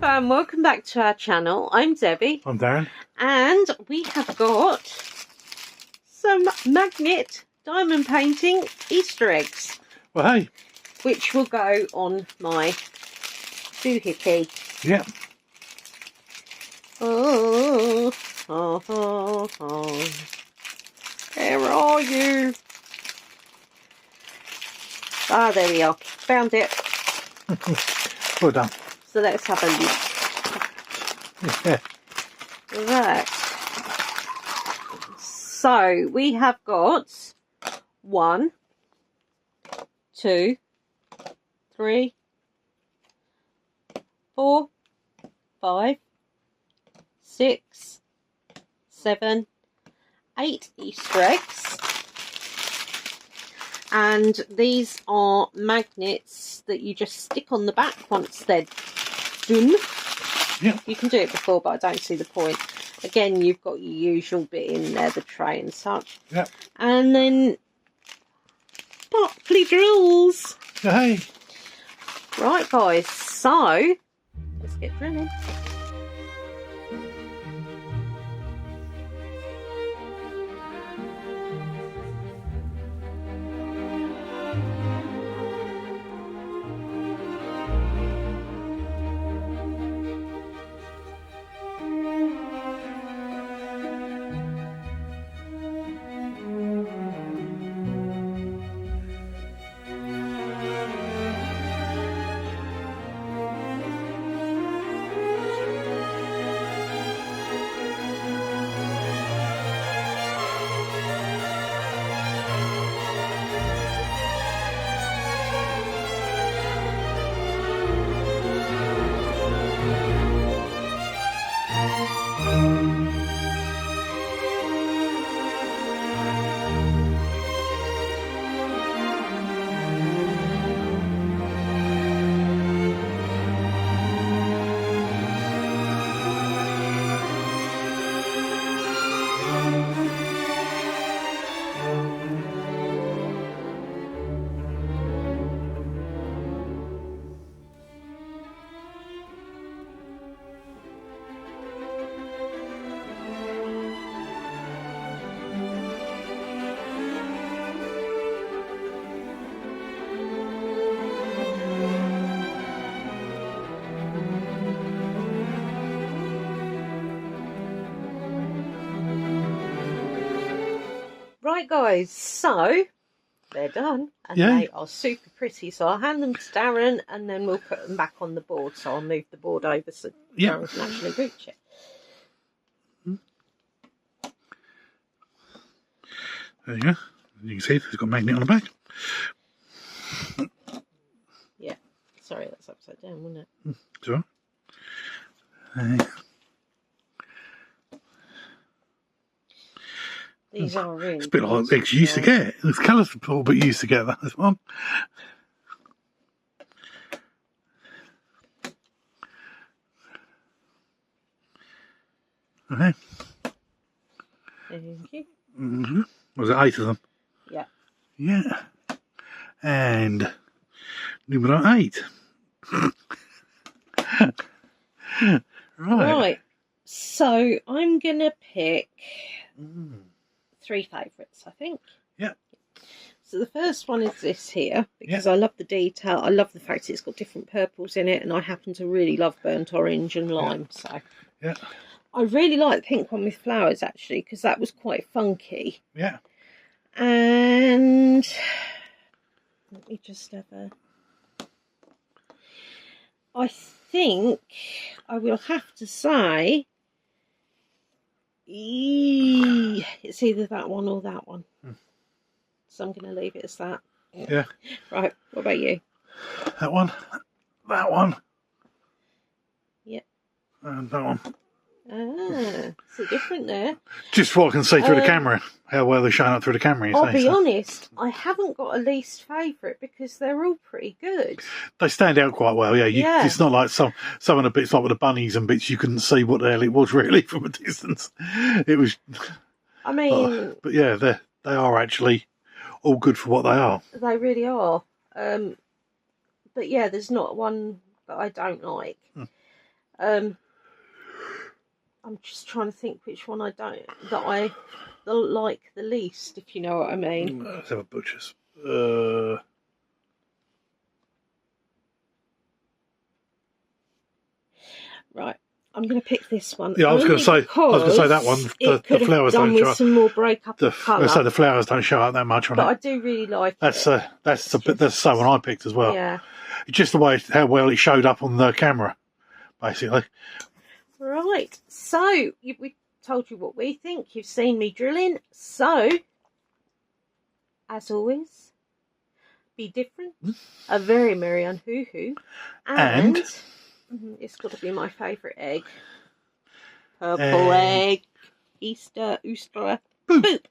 and welcome back to our channel. I'm Debbie. I'm Darren. And we have got some magnet diamond painting Easter eggs. Well, hey. Which will go on my doohickey. Yeah. Oh, oh, oh, oh. Where are you? Ah, there we are. Found it. Well done. So let's have a look. Yeah. Right. So we have got 1, 2, 3, 4, 5, 6, 7, 8 Easter eggs. And these are magnets that you just stick on the back once they're done. Yeah. You can do it before, but I don't see the point. Again, you've got your usual bit in there, the tray and such. Yeah. And then sparkly drills. Hey. Right, guys. So let's get drilling. Right, guys, so they're done and they are super pretty. So I'll hand them to Darren and then we'll put them back on the board. So I'll move the board over so Darren can actually reach it. There you go. You can see it's got a magnet on the back. Yeah, sorry, that's upside down, wasn't it? Sure. These are really It's a bit like eggs you used to get. It's colourful, but you used to get that as well. Okay. Thank you. Was it 8 of them? Yeah. Yeah. And numero 8. Right. So I'm going to pick 3 favourites, I think. Yeah. So the first one is this here, because I love the detail. I love the fact it's got different purples in it, and I happen to really love burnt orange and lime. So yeah. I really like the pink one with flowers, actually, because that was quite funky. Yeah. And let me just have a... I think I will have to say it's either that one or that one. So I'm going to leave it as that. Yeah. Right, what about you? That one. That one. Yep. And that one. Ah, so different there. Just what I can see through the camera. How well they're showing up through the camera. I'll be honest, I haven't got a least favourite because they're all pretty good. They stand out quite well, yeah. It's not like some of the bits, like with the bunnies and bits, you couldn't see what the hell it was really from a distance. It was. I mean, but yeah, they are actually all good for what they are. They really are. But yeah, there's not one that I don't like. I'm just trying to think which one I like the least, if you know what I mean. Let's have a butcher's. Right, I'm going to pick this one. Yeah, I was going to say that one. The flowers don't show up. Some more breakup of colour. So the flowers don't show up that much on it. But I do really like it. That's the one I picked as well. Yeah. It's just the way how well it showed up on the camera, basically. Right. So we told you what we think. You've seen me drilling. So, as always, be different. A very merry and hoo-hoo. And it's got to be my favourite egg. Purple egg. Easter, Ooster. Boop.